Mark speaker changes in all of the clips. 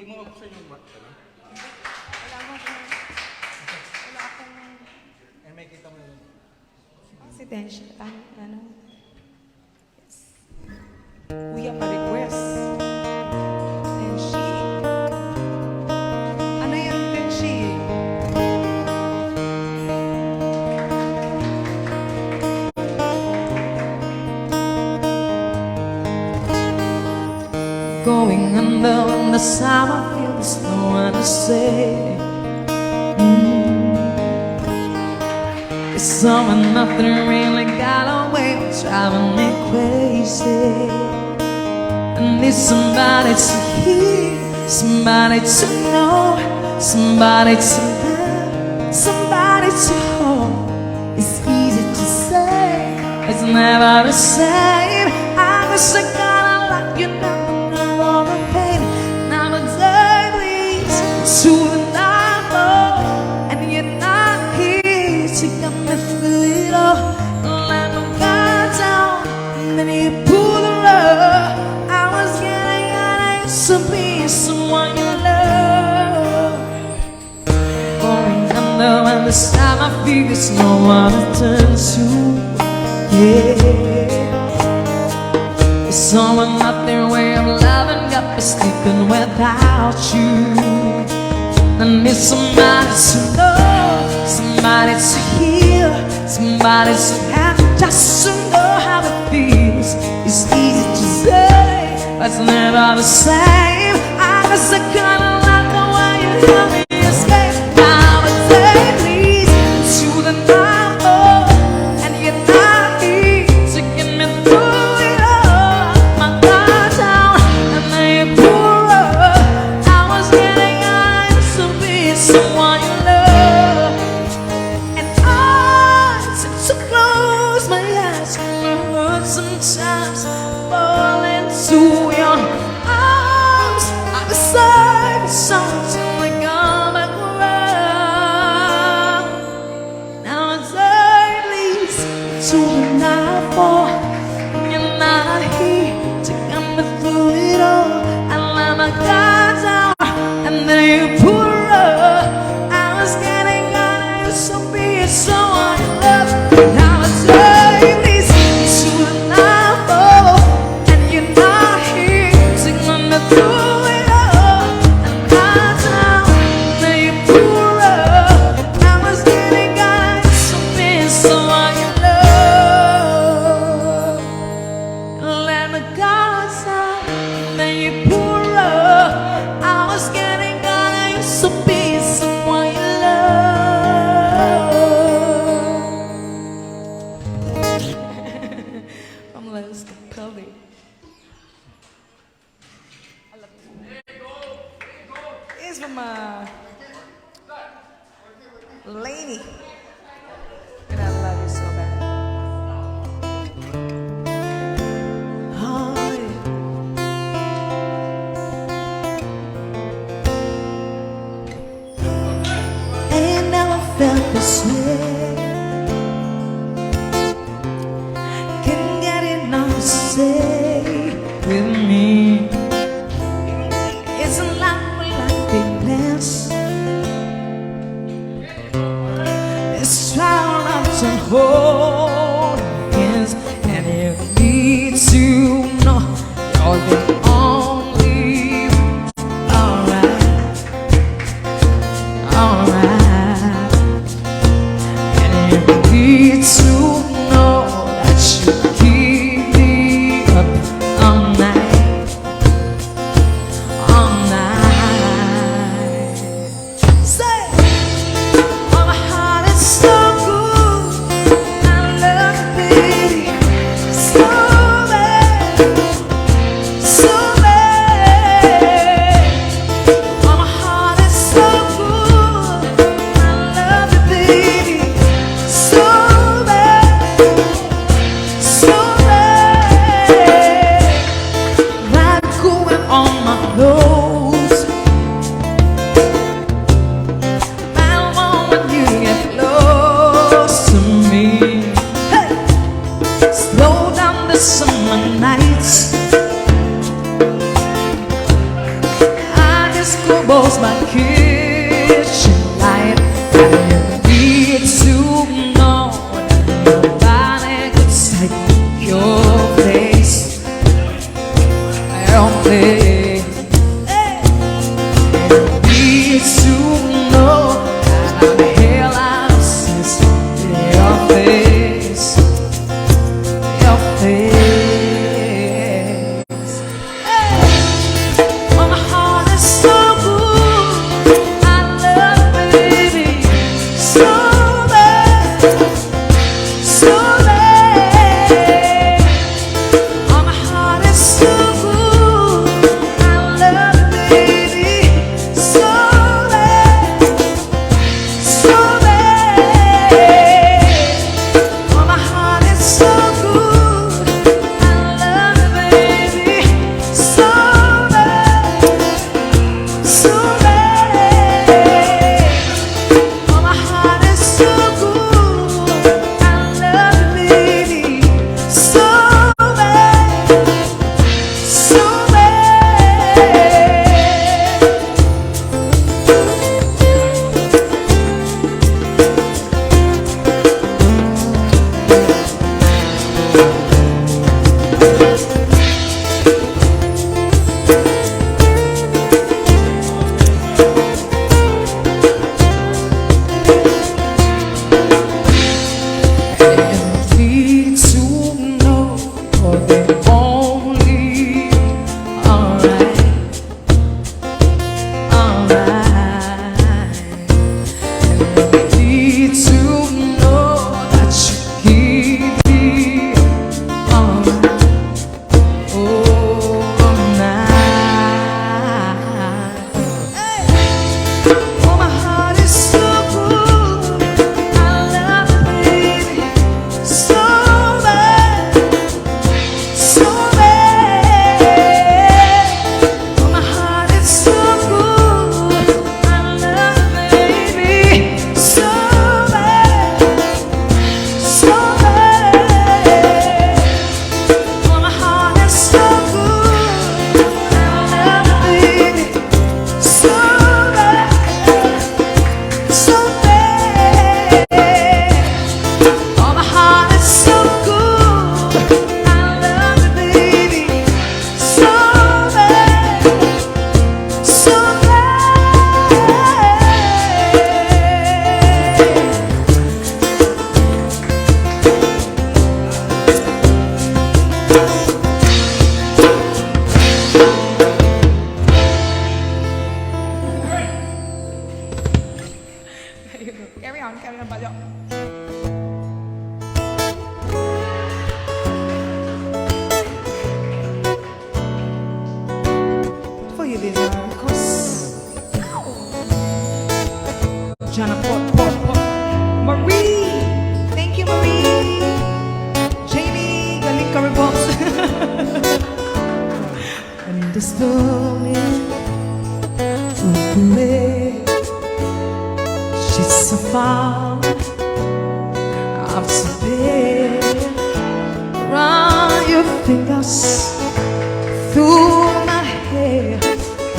Speaker 1: Hindi mo ako sa inyong back ka na?
Speaker 2: Wala akong...
Speaker 1: Eh, may kita mo yun.
Speaker 2: Residential. Ano? Yes. We have a request. Tenshi. Ano yung Tenshi? Going under when the summer feels no one to say. It's someone nothing really got away, driving me crazy. I need somebody to hear, somebody to know, somebody to love, somebody to hold. It's easy to say, it's never the same. I wish I kinda like you now. All the pain, now the day bleeds to the nightfall, and you're not here to get me through it all. Let my guard down, and then you pull the rug. I was getting out, I used to be someone you love. Going under when the time I feel there's no one to turn to. Yeah. Someone out their way of loving got me sleeping without you. I need somebody to know, somebody to hear, somebody to have, just to know how it feels. It's easy to say, but it's never the same. I guess I kinda like the way you help me escape. Now a day leads to the night, oh, and you're not here to get me through. Someone you love, and I tend to close my eyes when I hurt sometimes. Fall into your arms. I decide something like I'm back around. Now it's leads to the nightfall, and you're not here to get me through it all. I let my guard down, and then you pull. Someone you love, now it's leads to the nightfall, and you're not here to let me through it all. And I down, then you pull up. I was getting out, so being someone you love. And let me go down, then you pull up. I was getting out, so being someone you love. It's from Lainey, and I love you so bad. Oh, yeah. Ain't never felt this way. Can't get enough to say with me. It's a lot like big plans. was my kitchen light. I need to know that nobody could take your place. Your place. I need to know that I'm hell out of sense. Your face. Your face.
Speaker 3: Carry on, Bajo. For you, these are, of course, Jana Port. Marie! Thank you, Marie! Jamie, galing ka rin, boss. And the story of me, she's so far up to bed. Run your fingers through my hair.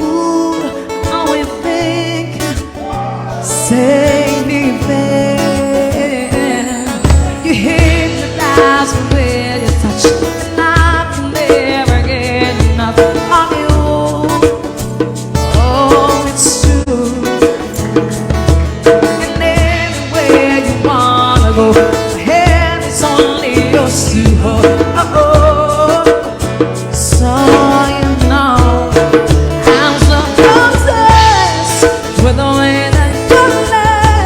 Speaker 3: Ooh, I will think, say anything. You hypnotize me with your touch, and I can never get enough of you. Oh, it's true. And anywhere you wanna go, my hand is only yours to hold. So you know I'm so obsessed with the way that you lie.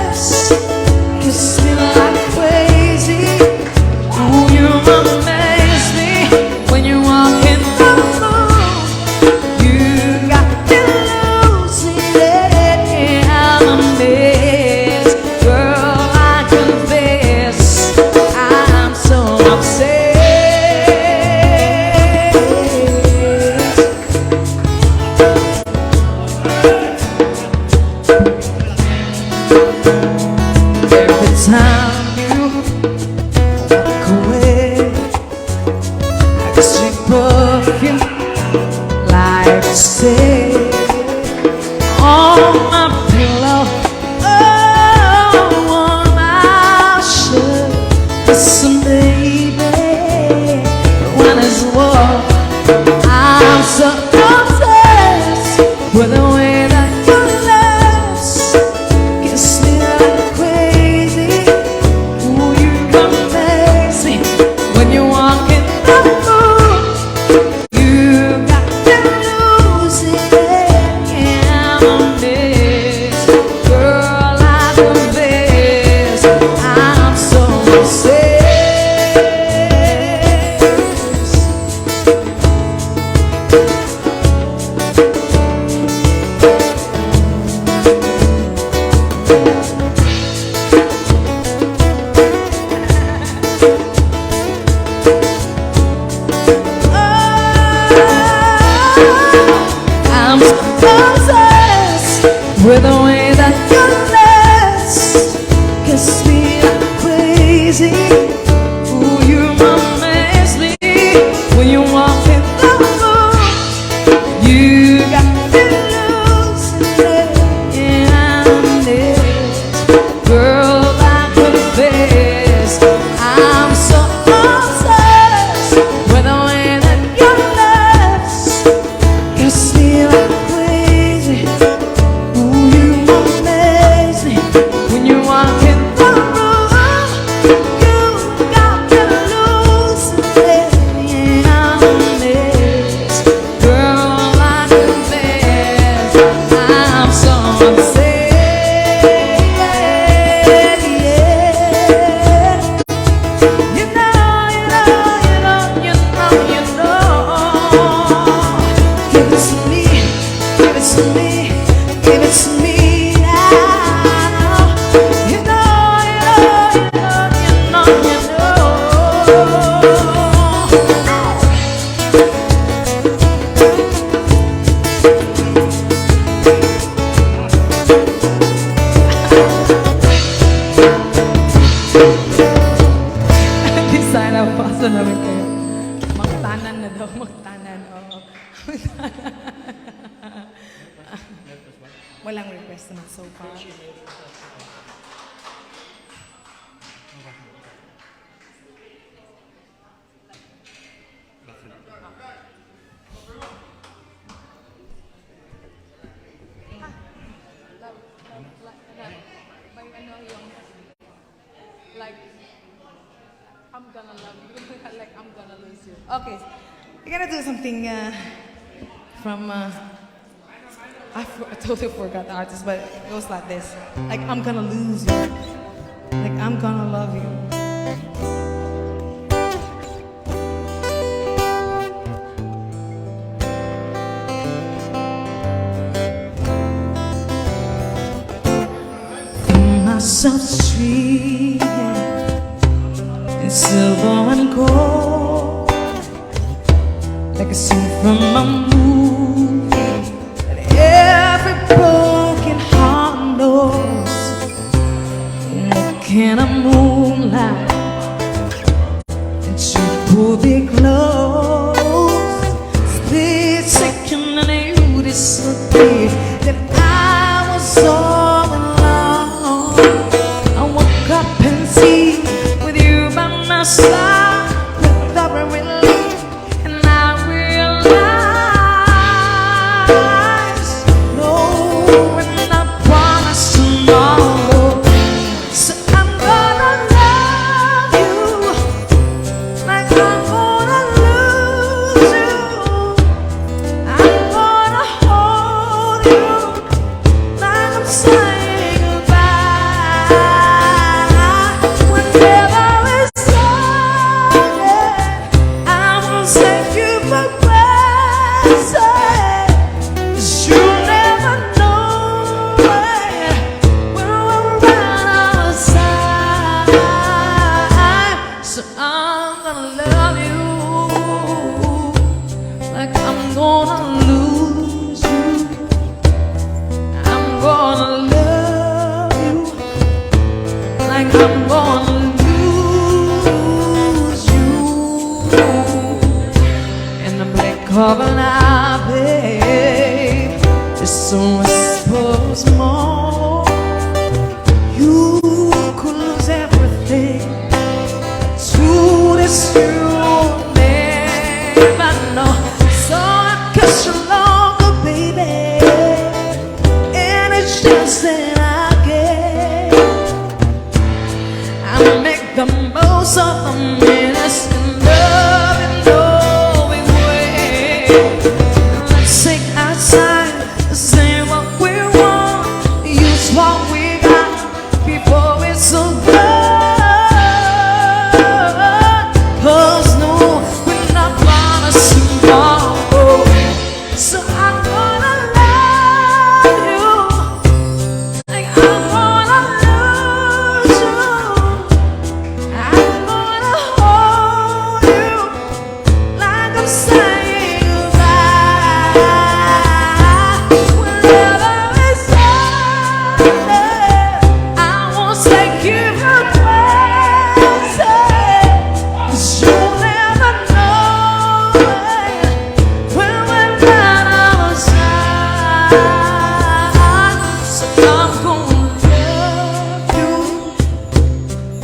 Speaker 2: obsessed with the way that your lips kiss me like crazy. Ooh, you amaze me when you walk in the room. You got me losing this. Girl, I confess, I'm so obsessed with the way that your lips kiss me like crazy. Ooh, you amaze me when you walk in the room. You got me losing this. Girl, I confess, I'm so obsessed. Give it to me, give it to me, give it to me now. You know, you know. Design ang paso namin kayo. Magtanan na daw, magtanan. Oo. Walang request naman so far.
Speaker 3: Like, I'm gonna love you. Like, I'm gonna lose you.
Speaker 2: Okay, we're gonna do something from. I totally forgot the artist, but it goes like this: like I'm gonna lose you, like I'm gonna love you. Myself street in silver and gold, like a scene from a movie that every broken heart knows. Look in a moonlight and you pull me close. Split second and you disappear. That I was all alone. I woke up and see with you by my side, with every relief, and I realize no one not promised tomorrow. So I'm gonna love you like I'm gonna lose you. I'm gonna hold you like I'm saying goodbye. Whenever it's over, I will take you for granted. 'Cause you never know when we're around outside. So I'm gonna love you like I'm gonna lose you. I'm gonna love you like I'm gonna lose you. In the blink of an eye, babe, just so whispers more. You could lose everything to this you never know. So I kiss you longer, baby, and it's just that I get. I make the most of the minutes in love and knowing way. Let's take our time, say what we want, use what we got before it's over. 'Cause no, we're not promised tomorrow. So I'm gonna love you So I'm gonna love you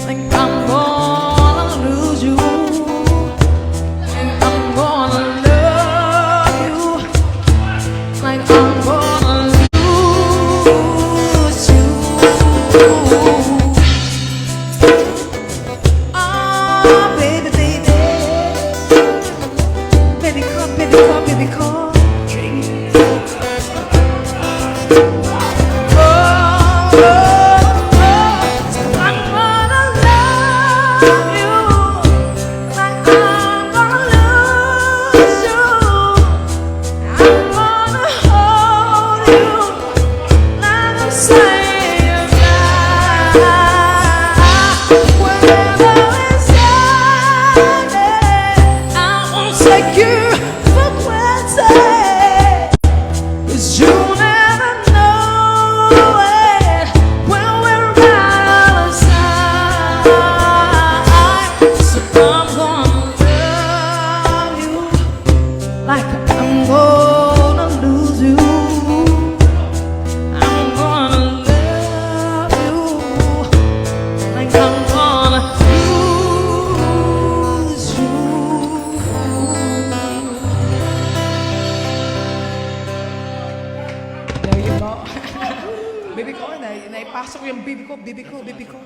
Speaker 2: like I'm gonna lose you, and I'm gonna love you like I'm gonna lose you. Oh, baby, baby, baby, come, baby, come, baby, come. Take you for granted, 'cause you never know it when we're right outside. So I'm gonna love you like I'm gonna lose you. I'm gonna love you like I'm gonna lose you. There you go. Baby ko, naipasok yung baby ko, baby ko, baby ko.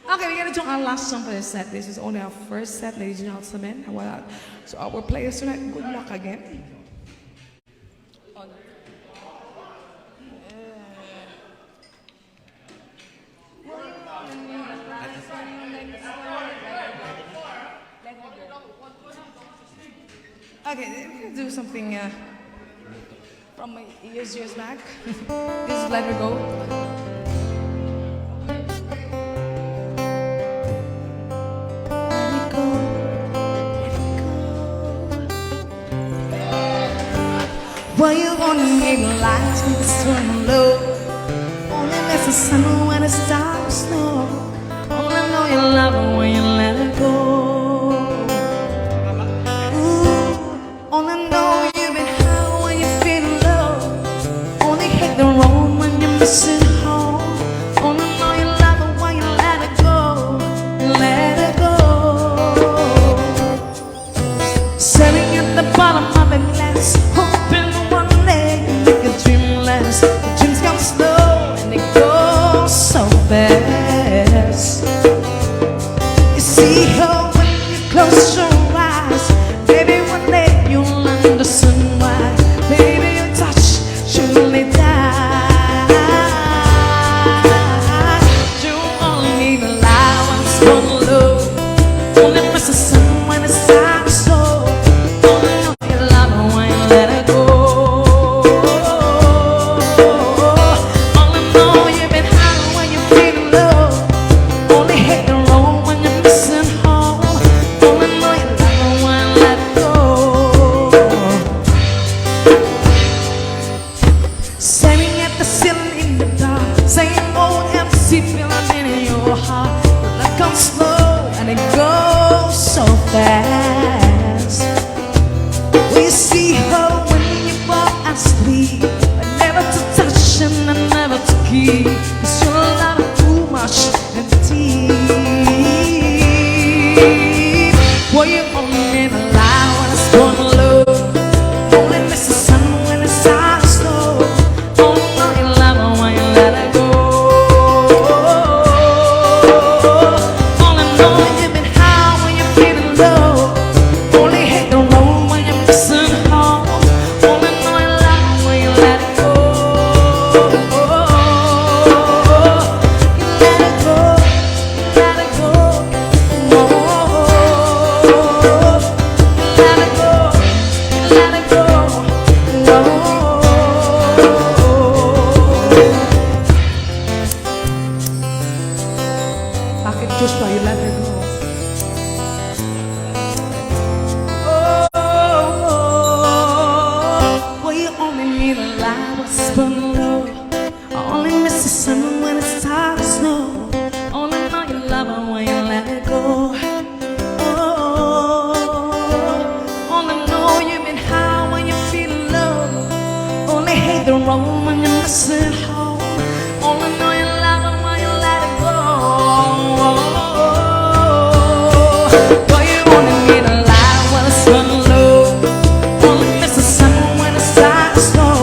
Speaker 2: Okay, we're gonna do our last song for this set. This is only our first set, ladies and gentlemen. So our players tonight, good luck again. Okay, we're gonna do something from years back. This is Let Her Go. Let it go, let it go. Well, you gonna make lights with the sun low. Only miss the sun when it starts to snow. Only know you love her when you let her go. Only know you've been high when you feel low. Only hate the road when you're missing home. Only know you love her when you let it go. Let it go. Sitting at the bottom of a glass, hoping one day you can dream less. The dreams come slow and they go so fast. You see her when you close your eyes. Baby, one day you'll understand why. Baby, your touch surely die. You only need a lie when it's gonna love. Only miss the sun when it's time to sow. Only know you love her when you let her go. Only know you've been high when you're feeling low. Only hate the road when you're missing home. Only know you love her when you let it go. Staring at the ceiling in the dark, same old empty feeling in your heart. The love comes slow and it goes so fast. We see her when you fall asleep, but never to touch and never to keep. 'Cause you love her too much and deep. Well, you only need a lie when it's gonna love. Only miss the sun when it's time to snow. Only know you love her when you let her go. Only know you've been high when you're feeling low. Only hate the road when you're missing home. Only know you love her when you let it go. You let it go, let it go. Oh, let it go, let it go. Bakit Joshua, you let her go? Well, you only need a lie, whisper low. Only miss the sun when it's time to snow. Only know you love her when you let it go. Only know you've been high when you're feeling low. Only hate the road when you're missing home. Only know you love it when you let it go. Boy, you only need a light when it's running low. Only miss the summer when it's time to snow.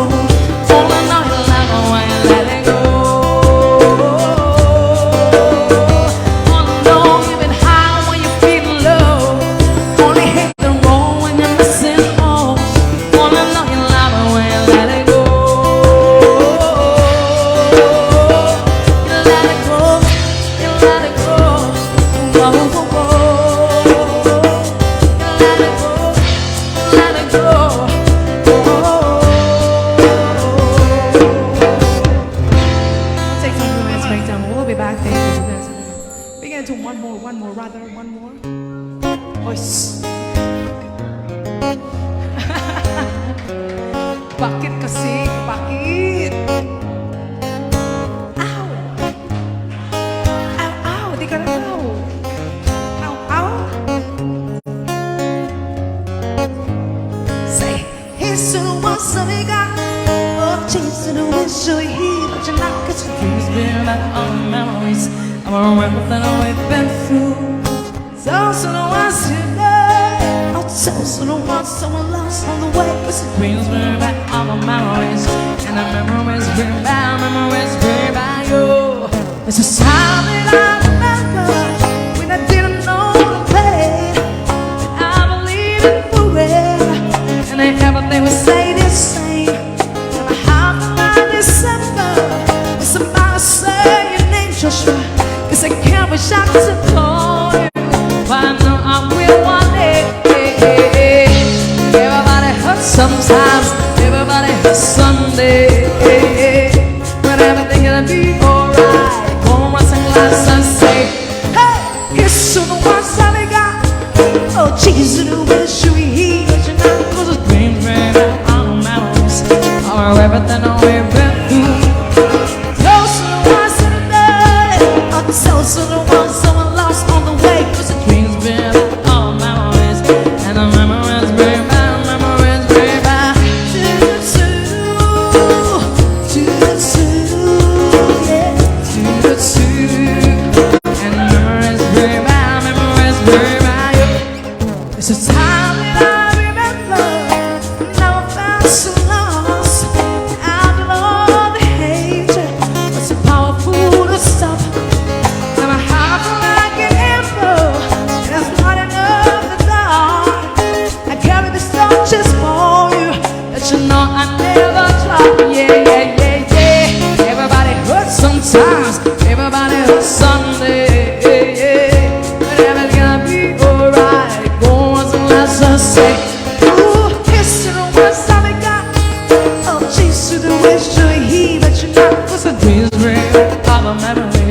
Speaker 2: Only know you love it when you let it go. Only know you've been high when you're feeling low. Only hate the road when you're missing home. Only know you love it when you let it go. You let it go, you let it go. Whoa, whoa, whoa. You let it go, you let it go. Take some romance breakdown. We'll be back. Thank you guys. We're gonna do one more, rather one more. Voice. Bakit kasi? Bakit? Ow! Ow, ow! Di ka na daw. Ow, ow! Say, here's to the ones that we got. Oh, cheers to the wish you're here, but you're not. 'Cause your dreams been like all the memories of everything we've been through. Those are the ones you know. Oh, those are the ones someone lost on the way. 'Cause your dreams bring back all the memories, and the memories bring back you. It's a time that I remember when I didn't know the pain, and I believed it forever, and then everything would stay the same. And I have to lie December when somebody say your name, Joshua, 'cause I can't wish I could call you. But I know I will one day. Everybody hurts sometimes, everybody hurts someday. But everything gonna be alright. Go on, raise a glass and say, hey, here's to the ones that we got. Oh, Jesus, I wish you were here, but you're not. 'Cause the dreams bring back all the memories of everything that we've been through. Those are the ones that are dead. Oh, those are the ones someone lost on the way. 'Cause the dreams bring back all the memories, and the memories bring back. It's a time that I remember, never felt so lost. After all the hate, was so powerful to stop. And my heart like an arrow, and it's not enough to die. I carry this torch just for you, that you know I never drop. Yeah, yeah, yeah, yeah. Everybody hurts sometimes, everybody hurts someday. But everything's gonna be alright. Say, ooh, here's to the ones that we got. Oh, cheers to the wish you're here, but you're not. 'Cause the dreams bring all the memories.